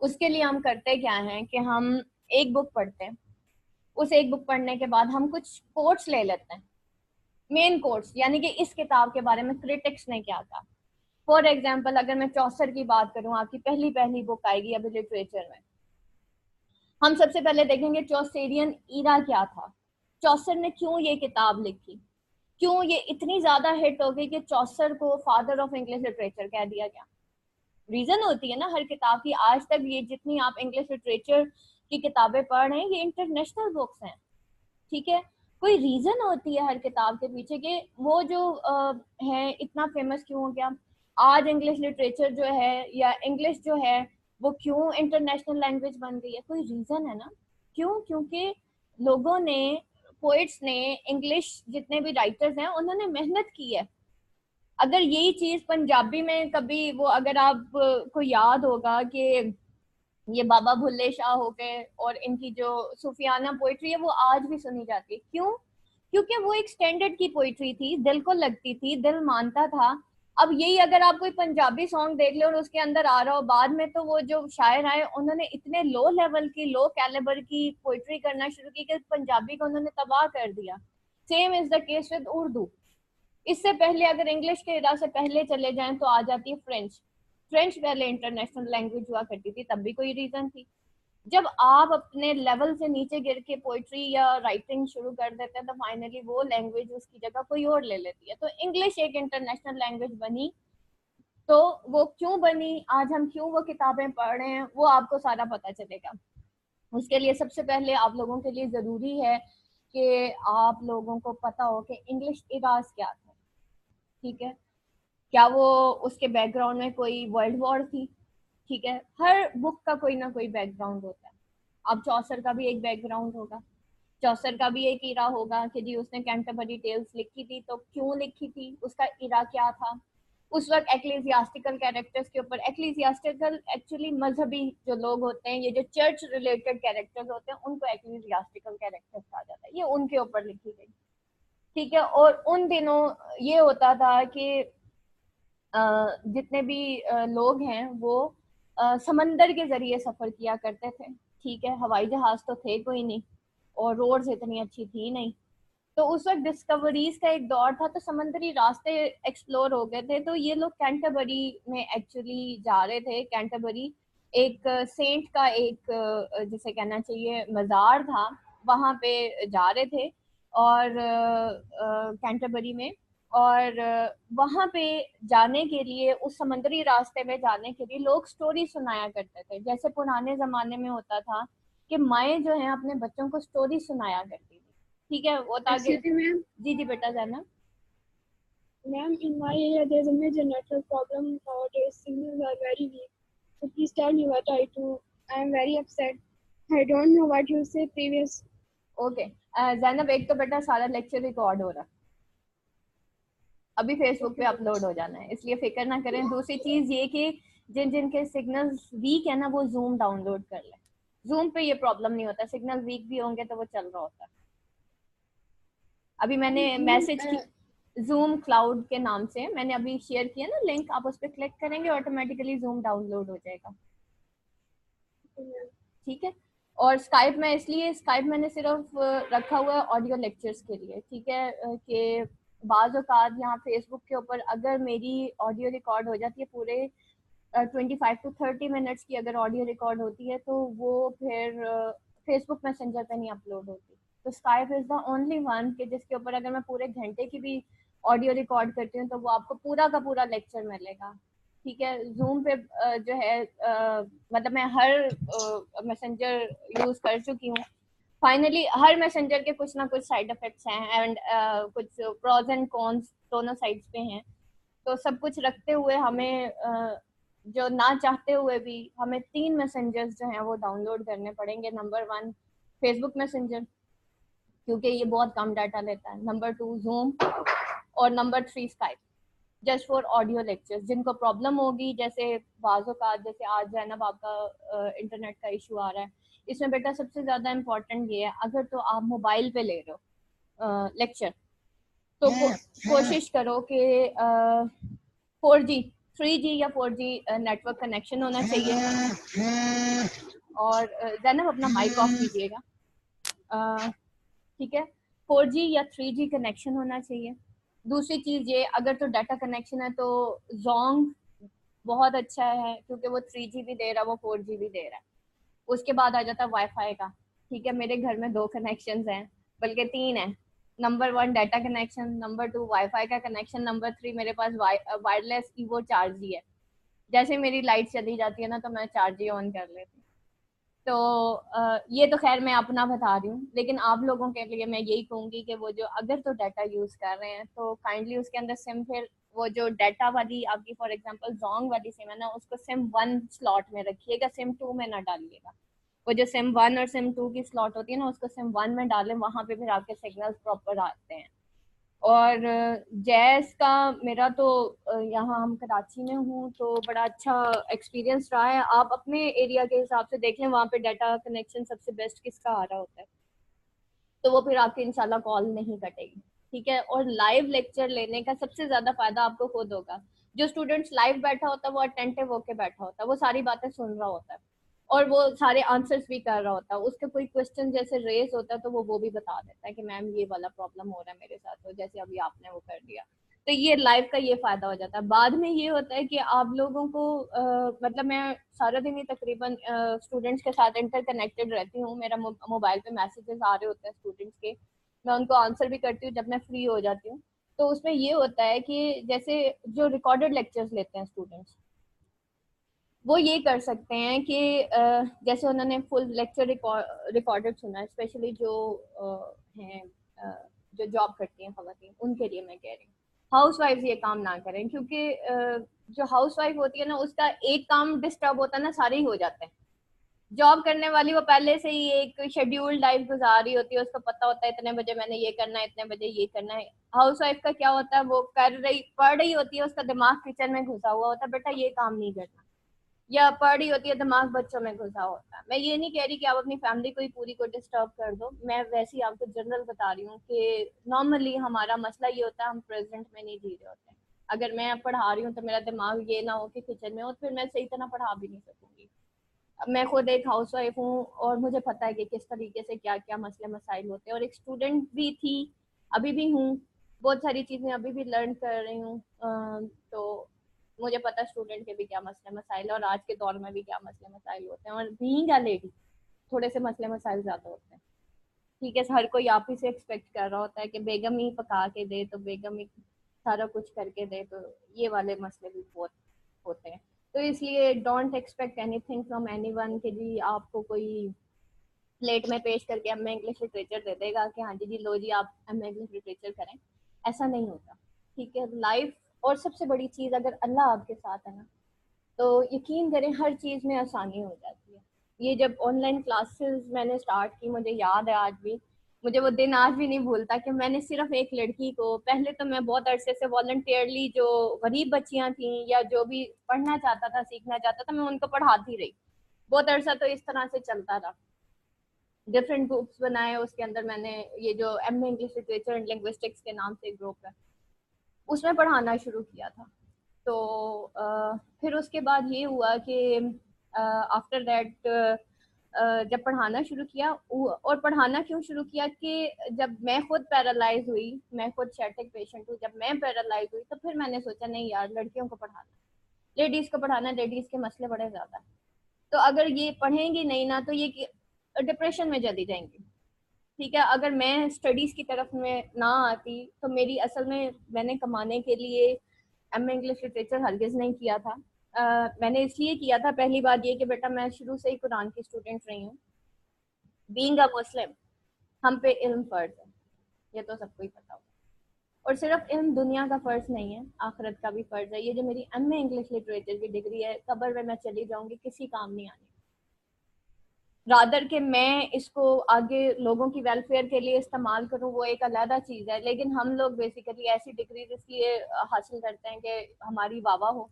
उसके लिए हम करते क्या हैं कि हम एक बुक पढ़ते हैं, उस एक बुक पढ़ने के बाद हम कुछ कोट्स ले लेते हैं, मेन कोट्स, यानी कि इस किताब के बारे में क्रिटिक्स ने क्या कहा। फॉर एग्जाम्पल अगर मैं चौसर की बात करूं, आपकी पहली पहली बुक आएगी अभी लिटरेचर में, हम सबसे पहले देखेंगे चौसेरियन ईरा क्या था, चौसर ने क्यों ये किताब लिखी, क्यों ये इतनी ज्यादा हिट हो गई कि चौसर को फादर ऑफ इंग्लिश लिटरेचर कह दिया गया। रीजन होती है ना हर किताब की। आज तक ये जितनी आप इंग्लिश लिटरेचर की किताबें पढ़ रहे हैं ये इंटरनेशनल बुक्स हैं, ठीक है। कोई रीजन होती है हर किताब के पीछे कि वो जो है इतना फेमस क्यों हो गया। आज इंग्लिश लिटरेचर जो है या इंग्लिश जो है वो क्यों इंटरनेशनल लैंग्वेज बन गई है, कोई रीजन है ना। क्यों? क्योंकि लोगों ने, पोइट्स ने, इंग्लिश जितने भी राइटर्स हैं उन्होंने मेहनत की है। अगर यही चीज पंजाबी में कभी वो, अगर आप को याद होगा कि ये बाबा भुल्ले शाह हो गए और इनकी जो सूफियाना पोइट्री है वो आज भी सुनी जाती है। क्यों? क्योंकि वो एक स्टैंडर्ड की पोइट्री थी, दिल को लगती थी, दिल मानता था। अब यही अगर आप कोई पंजाबी सॉन्ग देख ले और उसके अंदर आ रहा हो बाद में, तो वो जो शायर आए उन्होंने इतने लो लेवल की, लो कैलिबर की पोइट्री करना शुरू की कि पंजाबी को उन्होंने तबाह कर दिया। Same is the case with Urdu. इससे पहले अगर इंग्लिश के इरा से पहले चले जाएं तो आ जाती है फ्रेंच। फ्रेंच पहले इंटरनेशनल लैंग्वेज हुआ करती थी, तब भी कोई रीजन थी। जब आप अपने लेवल से नीचे गिर के पोइट्री या राइटिंग शुरू कर देते हैं तो फाइनली वो लैंग्वेज उसकी जगह कोई और ले लेती है। तो इंग्लिश एक इंटरनेशनल लैंग्वेज बनी, तो वो क्यों बनी, आज हम क्यों वो किताबें पढ़ रहे हैं, वो आपको सारा पता चलेगा। उसके लिए सबसे पहले आप लोगों के लिए जरूरी है कि आप लोगों को पता हो कि इंग्लिश इराज क्या था, ठीक है। क्या वो, उसके बैकग्राउंड में कोई वर्ल्ड वॉर थी, ठीक है। हर बुक का कोई ना कोई बैकग्राउंड होता है। अब चौसर का भी एक बैकग्राउंड होगा, चौसर का भी एक इरा होगा कि जी उसने कैंटरबरी टेल्स लिखी थी, तो क्यों लिखी थी, उसका इरा क्या था। उस वक्त एक्लेसियास्टिकल कैरेक्टर्स के ऊपर, एक्लेसियास्टिकल एक्चुअली मजहबी जो लोग होते हैं, ये जो चर्च रिलेटेड कैरेक्टर्स होते हैं उनको एक्लेसियास्टिकल कैरेक्टर्स कहा जाता है, ये उनके ऊपर लिखी गई, ठीक है। और उन दिनों ये होता था कि जितने भी लोग हैं वो समंदर के जरिए सफर किया करते थे, ठीक है। हवाई जहाज तो थे कोई नहीं और रोड्स इतनी अच्छी थी नहीं। तो उस वक्त डिस्कवरीज का एक दौर था, तो समंदरी रास्ते एक्सप्लोर हो गए थे। तो ये लोग कैंटरबरी में एक्चुअली जा रहे थे। कैंटरबरी एक सेंट का एक जिसे कहना चाहिए मजार था, वहां पे जा रहे थे। और कैंटरबरी में, और वहां पे जाने के लिए, उस समंदरी रास्ते में जाने के लिए लोग स्टोरी सुनाया करते थे। जैसे पुराने जमाने में होता था कि माएँ जो हैं अपने बच्चों को स्टोरी सुनाया करती थी, ठीक है। वो ताकि, Excuse me, ma'am. जी जी बेटा जाना। Ma'am, in my area there's a major network problem. Nowadays signals are very weak. So please tell me what I do. I am very upset. I don't know what you say previous. Okay Zainab, एक तो बेटा सारा lecture record हो रहा, अभी Facebook पे Okay. Upload हो जाना है, इसलिए फिक्र ना करें। दूसरी चीज ये कि जिन जिन के सिग्नल्स वीक है ना वो जूम डाउनलोड कर ले। जूम पे ये प्रॉब्लम नहीं होता, सिग्नल वीक भी होंगे तो वो चल रहा होता है। अभी मैंने Ma'am, मैसेज की, जूम क्लाउड के नाम से मैंने अभी शेयर किया ना लिंक, आप उस पर क्लिक करेंगे ऑटोमेटिकली जूम डाउनलोड हो जाएगा, ठीक है। और स्काइप में, इसलिए स्काइप मैंने सिर्फ रखा हुआ है ऑडियो लेक्चर्स के लिए, ठीक है। कि बाज़ औक़ात यहाँ फेसबुक के ऊपर अगर मेरी ऑडियो रिकॉर्ड हो जाती है पूरे 25 to 30 मिनट्स की अगर ऑडियो रिकॉर्ड होती है तो वो फिर फेसबुक मैसेंजर पे नहीं अपलोड होती। तो Skype is the only one कि जिसके ऊपर अगर मैं पूरे घंटे की भी ऑडियो रिकॉर्ड करती हूँ तो वो आपको पूरा का पूरा लेक्चर मिलेगा, ठीक है। जूम पे जो है मतलब मैं हर मैसेंजर यूज कर चुकी हूँ। फाइनली हर मैसेंजर के कुछ ना कुछ साइड इफेक्ट्स हैं एंड कुछ प्रोज एंड कॉन्स दोनों साइड्स पे हैं। तो सब कुछ रखते हुए हमें जो ना चाहते हुए भी हमें 3 मैसेंजर्स जो हैं वो डाउनलोड करने पड़ेंगे। नंबर 1 फेसबुक मैसेंजर, क्योंकि ये बहुत कम डाटा लेता है। नंबर 2 जूम, और number 3 Skype, just for audio lectures. जिनको प्रॉब्लम होगी, जैसे बाजों का, जैसे आज जैनब आपका इंटरनेट का इशू आ रहा है, इसमें बेटा सबसे ज़्यादा इम्पोर्टेंट ये है, अगर तो आप मोबाइल पे ले रहे हो लेक्चर तो कोशिश करो कि 4G 3G या 4G नेटवर्क कनेक्शन होना चाहिए। और जैनब अपना माइक ऑफ कीजिएगा। ठीक है, 4G या 3G कनेक्शन होना चाहिए। दूसरी चीज़ ये, अगर तो डाटा कनेक्शन है तो जोंग बहुत अच्छा है क्योंकि वो 3G भी दे रहा है, वो 4G भी दे रहा है। उसके बाद आ जाता है वाईफाई का। ठीक है, मेरे घर में 2 कनेक्शन हैं, बल्कि 3 है। Number 1 data connection, number 2 wifi का कनेक्शन, नंबर 3 मेरे पास वायरलेस ईवो चार्ज ही है। जैसे मेरी लाइट चली जाती है ना तो मैं चार्ज ही ऑन कर लेती हूँ। तो ये तो खैर मैं अपना बता रही हूँ, लेकिन आप लोगों के लिए मैं यही कहूँगी कि वो जो अगर तो डाटा यूज़ कर रहे हैं तो काइंडली उसके अंदर सिम, फिर वो जो डाटा वाली आपकी फॉर एग्जांपल जोंग वाली सिम है ना, उसको सिम 1 स्लॉट में रखिएगा, सिम 2 में ना डालिएगा। वो जो सिम 1 और सिम 2 की स्लॉट होती है ना, उसको सिम 1 में डालें, वहाँ पे फिर आपके सिग्नल्स प्रॉपर आते हैं। और जैस का मेरा तो यहाँ हम कराची में हूँ तो बड़ा अच्छा एक्सपीरियंस रहा है। आप अपने एरिया के हिसाब से देख लें, वहाँ पे डाटा कनेक्शन सबसे बेस्ट किसका आ रहा होता है, तो वो फिर आपकी इंशाल्लाह कॉल नहीं कटेगी। ठीक है, और लाइव लेक्चर लेने का सबसे ज्यादा फायदा आपको खुद होगा। जो स्टूडेंट्स लाइव बैठा होता है वो अटेंटिव होके बैठा होता है, वो सारी बातें सुन रहा होता है और वो सारे आंसर्स भी कर रहा होता है। उसका कोई क्वेश्चन जैसे रेस होता है तो वो भी बता देता है कि मैम ये वाला प्रॉब्लम हो रहा है मेरे साथ, तो जैसे अभी आपने वो कर दिया। तो ये लाइव का ये फायदा हो जाता है। बाद में ये होता है कि आप लोगों को मतलब मैं सारा दिन ही तकरीबन स्टूडेंट्स के साथ इंटर कनेक्टेड रहती हूँ। मेरा मोबाइल पे मैसेजेस आ रहे होते हैं स्टूडेंट्स के, मैं उनको आंसर भी करती हूँ जब मैं फ्री हो जाती हूँ। तो उसमें ये होता है कि जैसे जो रिकॉर्डेड लेक्चर्स लेते हैं स्टूडेंट्स, वो ये कर सकते हैं कि जैसे उन्होंने फुल लेक्चर रिकॉर्डेड सुना है, स्पेशली जो हैं जो जॉब करती हैं खवातीन, उनके लिए मैं कह रही हूँ। हाउस वाइफ ये काम ना करें, क्योंकि जो हाउस वाइफ होती है ना, उसका एक काम डिस्टर्ब होता है ना, सारे ही हो जाते हैं। जॉब करने वाली वो पहले से ही एक शेड्यूल लाइफ गुजार रही होती है, उसको पता होता है इतने बजे मैंने ये करना है, इतने बजे ये करना है। हाउस वाइफ का क्या होता है, वो पढ़ रही होती है, उसका दिमाग किचन में घुसा हुआ होता है, बेटा ये काम नहीं करना, या पढ़ रही होती है दिमाग बच्चों में घुसा होता है। मैं ये नहीं कह रही कि आप अपनी फैमिली को ही पूरी को डिस्टर्ब कर दो, मैं वैसे ही आपको जनरल बता रही हूँ कि नॉर्मली हमारा मसला ये होता है, हम प्रेजेंट में नहीं जी रहे होते हैं। अगर मैं पढ़ा रही हूँ तो मेरा दिमाग ये ना हो कि किचन में हो, तो फिर मैं सही तरह पढ़ा भी नहीं सकूंगी। मैं खुद एक हाउस वाइफ हूँ और मुझे पता है कि किस तरीके से क्या क्या मसले मसाइल होते हैं, और एक स्टूडेंट भी थी, अभी भी हूँ, बहुत सारी चीज़ें अभी भी लर्न कर रही हूँ। तो मुझे पता है स्टूडेंट के भी क्या मसले मसाइल है और आज के दौर में भी क्या मसले मसाइल होते हैं, और बीइंग अ लेडी थोड़े से मसले मसाइल ज़्यादा होते हैं। ठीक है, हर कोई आप ही से एक्सपेक्ट कर रहा होता है कि बेगम ही पका के दे, तो बेगम ही सारा कुछ करके दे, तो ये वाले मसले भी बहुत होते हैं। तो इसलिए don't expect anything from anyone कि जी आपको कोई प्लेट में पेश करके एमए इंग्लिश लिटरेचर दे देगा कि हाँ जी जी लो जी आप एमए इंग्लिश लिटरेचर करें। ऐसा नहीं होता। ठीक है, लाइफ, और सबसे बड़ी चीज़, अगर अल्लाह आपके साथ है ना, तो यकीन करें हर चीज़ में आसानी हो जाती है। ये जब ऑनलाइन क्लासेस मैंने स्टार्ट की, मुझे याद है आज भी, मुझे वो दिन आज भी नहीं भूलता कि मैंने सिर्फ एक लड़की को, पहले तो मैं बहुत अरसे से वॉलंटियरली जो गरीब बच्चियां थी या जो भी पढ़ना चाहता था सीखना चाहता था, मैं उनको पढ़ाती रही। बहुत अरसा तो इस तरह से चलता रहा, डिफरेंट ग्रुप्स बनाए, उसके अंदर मैंने ये जो MA English literature and linguistics के नाम से एक ग्रुप है, उसमें पढ़ाना शुरू किया था। तो फिर उसके बाद ये हुआ कि आफ्टर दैट जब पढ़ाना शुरू किया, और पढ़ाना क्यों शुरू किया कि जब मैं खुद पैरालाइज हुई, मैं खुद शैटिक पेशेंट हूँ, जब मैं पैरालाइज हुई तो फिर मैंने सोचा नहीं यार, लड़कियों को पढ़ाना, लेडीज को पढ़ाना, लेडीज के मसले बड़े ज्यादा, तो अगर ये पढ़ेंगी नहीं ना तो ये डिप्रेशन में चली जाएंगी। ठीक है, अगर मैं स्टडीज की तरफ में ना आती तो मेरी असल में मैंने कमाने के लिए एमए इंग्लिश लिटरेचर हरगिज नहीं किया था। मैंने इसलिए किया था, पहली बात ये कि बेटा मैं शुरू से ही कुरान की स्टूडेंट रही हूँ। बीइंग अ मुस्लिम, हम पे इल्म फर्ज है, ये तो सबको ही पता होगा। और सिर्फ इल्म दुनिया का फर्ज नहीं है, आखिरत का भी फर्ज है। ये जो मेरी एमए इंग्लिश लिटरेचर की डिग्री है, कब्र में मैं चली जाऊंगी किसी काम नहीं आनी, रादर के मैं इसको आगे लोगों की वेलफेयर के लिए इस्तेमाल करूं, वो एक अलग चीज़ है। लेकिन हम लोग बेसिकली ऐसी डिग्री इसलिए हासिल करते हैं कि हमारी वाह वाह हो,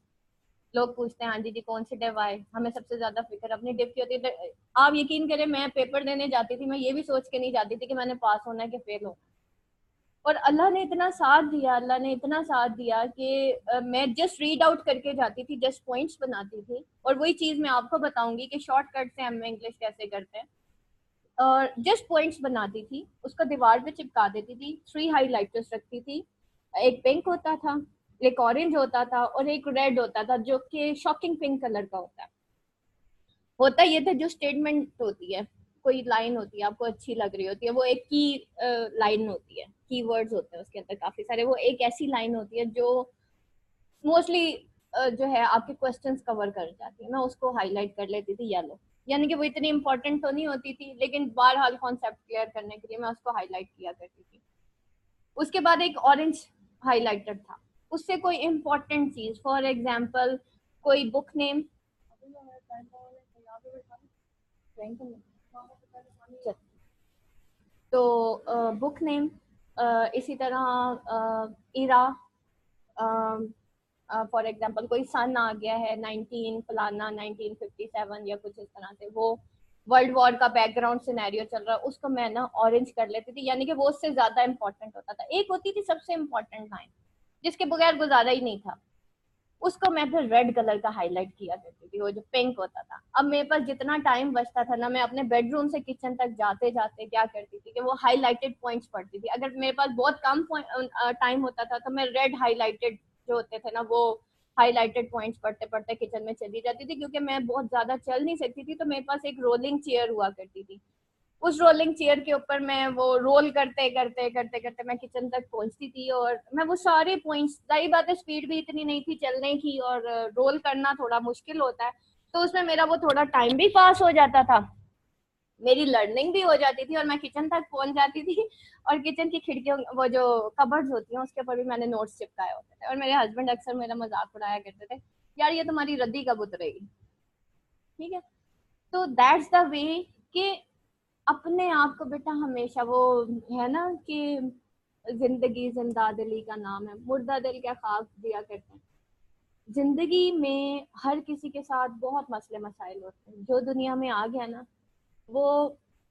लोग पूछते हैं हाँ जी जी कौन सी डिव आए, हमें सबसे ज्यादा फिक्र अपनी डिव की होती है। तो आप यकीन करें, मैं पेपर देने जाती थी, मैं ये भी सोच के नहीं जाती थी कि मैंने पास होना है कि फेल होना है, और अल्लाह ने इतना साथ दिया, अल्लाह ने इतना साथ दिया कि मैं जस्ट रीड आउट करके जाती थी, जस्ट पॉइंट्स बनाती थी। और वही चीज़ मैं आपको बताऊंगी कि शॉर्टकट से हम इंग्लिश कैसे करते हैं। और जस्ट पॉइंट्स बनाती थी, उसको दीवार पे चिपका देती थी, 3 हाईलाइटर्स रखती थी। एक पिंक होता था, एक ऑरेंज होता था और एक रेड होता था, जो कि शॉकिंग पिंक कलर का होता ये था जो स्टेटमेंट होती है, कोई लाइन होती है आपको अच्छी लग रही होती है, वो एक की लाइन होती है, कीवर्ड्स होते हैं उसके अंदर काफी सारे, वो एक ऐसी लाइन होती है जो मोस्टली जो है आपके क्वेश्चंस कवर कर जाती है। मैं उसको हाईलाइट कर लेती थी येलो, यानी कि वो इतनी इंपॉर्टेंट तो नहीं होती थी, लेकिन बहरहाल कॉन्सेप्ट क्लियर करने के लिए मैं उसको हाईलाइट किया करती थी। उसके बाद एक ऑरेंज हाईलाइटर था, उससे कोई इंपॉर्टेंट चीज, फॉर एग्जाम्पल कोई बुक नेम, तो बुक नेम, इसी तरह इरा, फॉर एग्जांपल कोई सन आ गया है 19 फलाना 1957 या कुछ इस तरह से, वो वर्ल्ड वॉर का बैकग्राउंड सिनेरियो चल रहा है, उसको मैं ना ऑरेंज कर लेती थी, यानी कि वो उससे ज्यादा इंपॉर्टेंट होता था। एक होती थी सबसे इंपॉर्टेंट लाइन जिसके बगैर गुजारा ही नहीं था, उसको मैं फिर रेड कलर का हाईलाइट किया करती थी, वो जो पिंक होता था। अब मेरे पास जितना टाइम बचता था ना, मैं अपने बेडरूम से किचन तक जाते जाते क्या करती थी कि वो हाईलाइटेड पॉइंट्स पढ़ती थी। अगर मेरे पास बहुत कम टाइम होता था तो मैं रेड हाईलाइटेड जो होते थे ना, वो हाईलाइटेड पॉइंट्स पढ़ते पढ़ते किचन में चली जाती थी, क्योंकि मैं बहुत ज्यादा चल नहीं सकती थी, तो मेरे पास एक रोलिंग चेयर हुआ करती थी। उस रोलिंग चेयर के ऊपर मैं वो रोल करते करते करते करते मैं किचन तक पहुंचती थी, और मैं वो सारे पॉइंट्स, सही बात है स्पीड भी इतनी नहीं थी चलने की, और रोल करना थोड़ा मुश्किल होता है, तो उसमें मेरा वो थोड़ा टाइम भी पास हो जाता था, मेरी लर्निंग भी हो जाती थी, और मैं किचन तक पहुंच जाती थी। और किचन की खिड़कियों, वो जो कबर्ड्स होती हैं उसके ऊपर भी मैंने नोट्स चिपकाए होते थे, और मेरे हस्बैंड अक्सर मेरा मजाक उड़ाया करते थे, यार ये तुम्हारी रद्दी कब उतरेगी। ठीक है, तो दैट्स द वे कि अपने आप को बेटा हमेशा वो है ना कि जिंदगी जिंदा दिली का नाम है, मुर्दा दिल क्या खाक दिया करते हैं। जिंदगी में हर किसी के साथ बहुत मसले मसाइल होते हैं, जो दुनिया में आ गया ना वो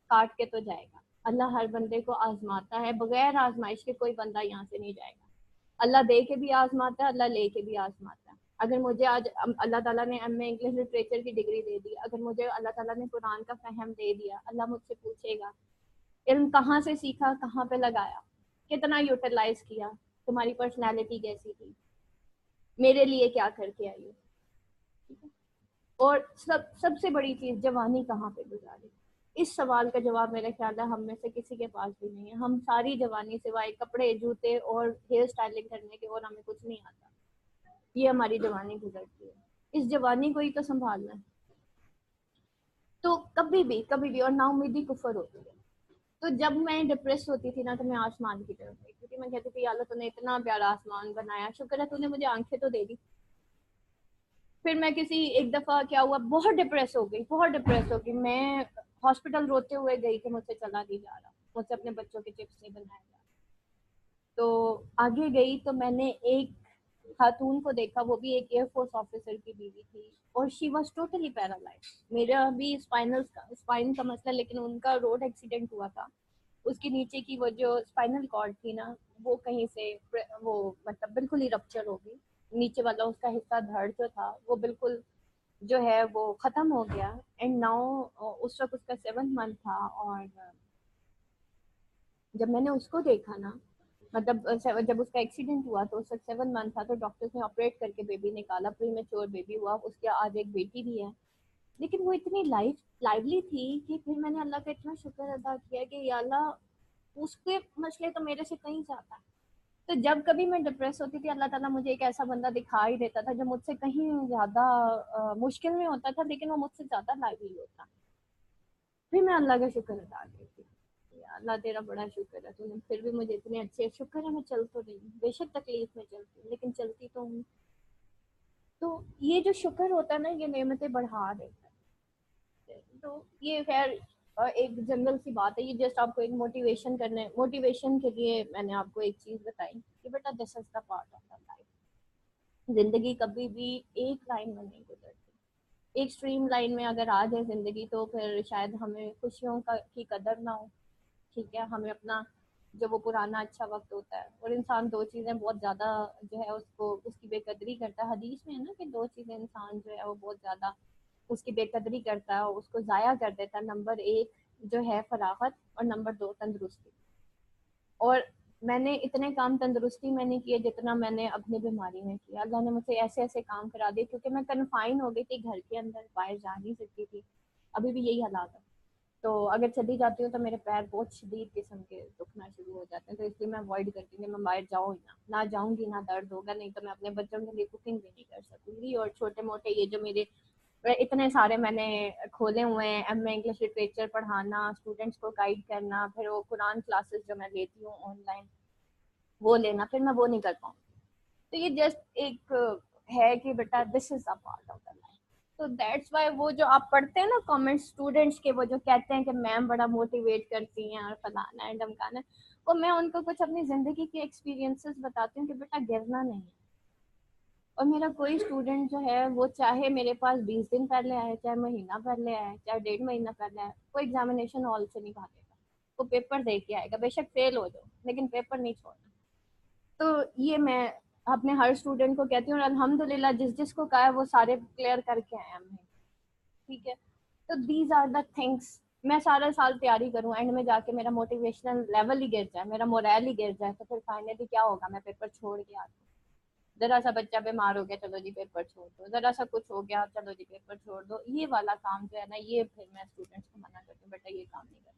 काट के तो जाएगा। अल्लाह हर बंदे को आजमाता है, बगैर आजमाइश के कोई बंदा यहाँ से नहीं जाएगा। अल्लाह दे के भी आजमाता है, अल्लाह ले के भी आजमाता है। अगर मुझे आज अल्लाह ताला ने एमए इंग्लिश लिटरेचर की डिग्री दे दी, अगर मुझे अल्लाह ताला ने कुरान का फहम दे दिया, अल्लाह मुझसे पूछेगा इल्म कहाँ से सीखा, कहाँ पे लगाया, कितना यूटिलाइज किया, तुम्हारी पर्सनैलिटी कैसी थी, मेरे लिए क्या करके आई हो। और सबसे बड़ी चीज, जवानी कहाँ पे गुजारी। इस सवाल का जवाब मेरा ख्याल है हम में से किसी के पास भी नहीं है। हम सारी जवानी सिवाय कपड़े जूते और हेयर स्टाइलिंग करने के और हमें कुछ नहीं आता। ये हमारी जवानी गुजरती है, इस जवानी को ही तो संभालना है। तो कभी भी और नाउमीदी कुफर होती है। तो जब मैं डिप्रेस होती थी ना, तो मैं आसमान की तरफ देखती थी, मैं कहती थी अल्लाह तूने इतना प्यारा आसमान बनाया, शुक्र है तूने मुझे आंखें तो दे दी। फिर मैं किसी एक दफा क्या हुआ, बहुत डिप्रेस हो गई, बहुत डिप्रेस हो गई मैं, हॉस्पिटल रोते हुए गई कि मुझसे चला नहीं जा रहा, मुझसे अपने बच्चों के चिप्स नहीं बनाए जा रहा। तो आगे गई तो मैंने एक खातून को देखा, वो भी एक एयरफोर्स ऑफिसर की बीवी थी, और शी वॉज टोटली पैरालाइज। मेरा भी स्पाइन का मसला, लेकिन उनका रोड एक्सीडेंट हुआ था, उसके नीचे की वो जो स्पाइनल कॉर्ड थी ना, वो कहीं से वो मतलब बिल्कुल ही रप्चर हो गई। नीचे वाला उसका हिस्सा, धड़ जो था वो बिल्कुल जो है वो खत्म हो गया। एंड नाउ उस वक्त उसका 7 मंथ था, और जब मैंने उसको देखा ना, मतलब जब उसका एक्सीडेंट हुआ तो उस वक्त 7 मंथ था, तो डॉक्टर्स ने ऑपरेट करके बेबी निकाला, प्री मेच्योर बेबी हुआ, उसके आज एक बेटी भी है। लेकिन वो इतनी लाइवली थी कि फिर मैंने अल्लाह का इतना शुक्र अदा किया कि या अल्लाह उसके मसले तो मेरे से कहीं ज्यादा है। तो जब कभी मैं डिप्रेस होती थी, अल्लाह ताला मुझे एक ऐसा बंदा दिखाई देता था जो मुझसे कहीं ज्यादा मुश्किल में होता था, लेकिन वो मुझसे ज्यादा लाइवली होता। फिर मैं अल्लाह का शुक्र अदा करती थी, अल्लाह तेरा बड़ा शुक्र है, तूने फिर भी मुझे इतने अच्छे, शुक्र है मैं चल तो रही हूँ, बेशक तकलीफ में चलती हूँ लेकिन चलती तो हूँ। तो ये जो शुक्र होता है ना, ये नेमतें बढ़ा देता है। तो ये खैर एक जनरल सी बात है, ये जस्ट आपको एक मोटिवेशन के लिए मैंने आपको एक चीज बताई कि बेटा this is the part of the life. जिंदगी कभी भी एक लाइन में नहीं गुजरती। एक स्ट्रीम लाइन में अगर आ जाए जिंदगी, तो फिर शायद हमें खुशियों का की कदर ना हो। ठीक है, हमें अपना जो वो पुराना अच्छा वक्त होता है। और इंसान दो चीज़ें बहुत ज़्यादा जो है उसको उसकी बेकदरी करता है। हदीस में है ना कि दो चीज़ें इंसान जो है वो बहुत ज़्यादा उसकी बेकदरी करता है, उसको ज़ाया कर देता है। नंबर एक जो है फरागत, और नंबर दो तंदुरुस्ती। और मैंने इतने काम तंदुरुस्ती में नहीं किए जितना मैंने अपनी बीमारी में किया। अल्लाह ने मुझसे ऐसे ऐसे काम करा दिए, क्योंकि मैं कन्फाइन हो गई थी घर के अंदर, बाहर जा नहीं सकती थी। अभी भी यही हालात है। तो अगर चली जाती हूँ तो मेरे पैर बहुत शदीद किस्म के दुखना शुरू हो जाते हैं, तो इसलिए मैं अवॉइड करती हूँ कि मैं बाहर जाऊँ ही ना। ना जाऊँगी ना दर्द होगा, नहीं तो मैं अपने बच्चों के लिए कुकिंग भी नहीं कर सकूंगी। और छोटे मोटे ये जो मेरे इतने सारे मैंने खोले हुए हैं, एम ए इंग्लिश लिटरेचर पढ़ाना, स्टूडेंट्स को गाइड करना, फिर वो कुरान क्लासेस जो मैं लेती हूँ ऑनलाइन वो लेना, फिर मैं वो नहीं कर पाऊँ। तो ये जस्ट एक है कि बेटा this is a part of the life. तो दैट्स वाई वो जो आप पढ़ते हैं ना कमेंट स्टूडेंट्स के, वो जो कहते हैं कि मैम बड़ा मोटिवेट करती हैं और फलाना है ढमकाना है, वो मैं उनको कुछ अपनी जिंदगी के एक्सपीरियंसेस बताती हूँ कि बेटा गिरना नहीं है। और मेरा कोई स्टूडेंट जो है वो चाहे मेरे पास 20 दिन पहले आए, चाहे महीना पहले आए, चाहे 1.5 महीना पहले आए, वो एग्जामिनेशन हॉल से नहीं भागेगा। वो पेपर दे के आएगा, बेशक फेल हो जाओ लेकिन पेपर नहीं छोड़ना। तो ये मैं अपने हर स्टूडेंट को कहती हूँ, और अल्हम्दुलिल्लाह जिस जिसको कहा है वो सारे क्लियर करके आए हैं। ठीक है। तो दीज आर द थिंग्स। मैं सारा साल तैयारी करूँ, एंड में जाके मेरा मोटिवेशनल लेवल ही गिर जाए, मेरा मोरल ही गिर जाए, तो फिर फाइनली क्या होगा, मैं पेपर छोड़ के आती हूँ। जरा सा बच्चा बीमार हो गया, चलो जी पेपर छोड़ दो, जरा सा कुछ हो गया, चलो जी पेपर छोड़ दो। ये वाला काम जो है ना, ये फिर मैं स्टूडेंट्स को मना करती हूँ, बेटा ये काम नहीं करना।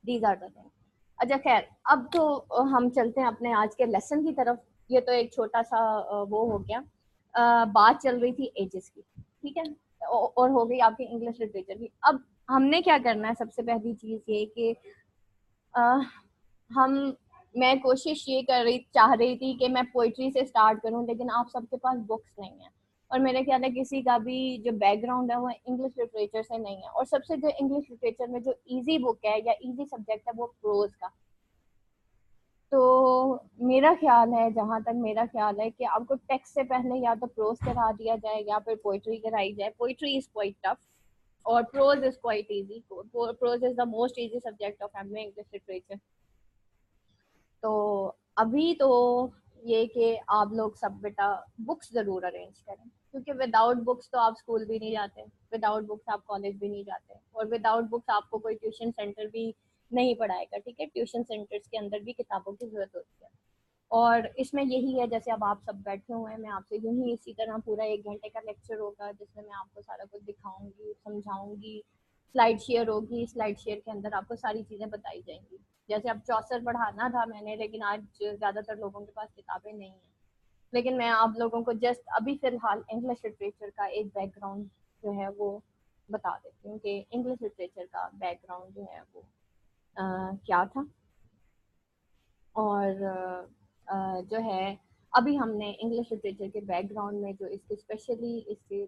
These are the thing. अच्छा खैर, अब तो हम चलते हैं अपने आज के लेसन की तरफ। ये तो एक छोटा सा वो हो गया। बात चल रही थी एजेस की, ठीक है, और हो गई आपकी इंग्लिश लिटरेचर की। अब हमने क्या करना है, सबसे पहली चीज ये कि अ, हम मैं कोशिश ये चाह रही थी कि मैं पोइट्री से स्टार्ट करूं, लेकिन आप सबके पास बुक्स नहीं है। और मेरे ख्याल है किसी का भी जो बैकग्राउंड है वो इंग्लिश लिटरेचर से नहीं है। और सबसे जो इंग्लिश लिटरेचर में जो इजी बुक है या इजी सब्जेक्ट है वो प्रोज का। तो मेरा ख्याल है, जहां तक मेरा ख्याल है, कि आपको टेक्स्ट से पहले या तो प्रोज करा दिया जाए या फिर पोइट्री कराई जाए। पोइट्री इज क्वाइट टफ और prose is quite easy. Prose is the most easy subject of MA English literature. तो अभी तो ये कि आप लोग सब बेटा बुक्स जरूर अरेंज करें, क्योंकि विदाउट बुक्स तो आप स्कूल भी नहीं जाते, विदाउट बुक्स आप कॉलेज भी नहीं जाते, और विदाउट बुक्स आपको कोई ट्यूशन सेंटर भी नहीं पढ़ाएगा। ठीक है, ट्यूशन सेंटर्स के अंदर भी किताबों की जरूरत होती है। और इसमें यही है, जैसे अब आप सब बैठे हुए हैं, मैं आपसे यूं ही इसी तरह पूरा 1 घंटे का लेक्चर होगा जिसमें मैं आपको सारा कुछ दिखाऊंगी, समझाऊंगी। स्लाइड शेयर होगी, स्लाइड शेयर के अंदर आपको सारी चीज़ें बताई जाएंगी। जैसे अब चौसर पढ़ाना था मैंने, लेकिन आज ज़्यादातर लोगों के पास किताबें नहीं हैं। लेकिन मैं आप लोगों को जस्ट अभी फ़िलहाल इंग्लिश लिटरेचर का एक बैकग्राउंड जो है वो बता देती हूँ कि इंग्लिश लिटरेचर का बैकग्राउंड जो है वो क्या था। और जो है, अभी हमने इंग्लिश लिटरेचर के बैकग्राउंड में जो इसके स्पेशली इसके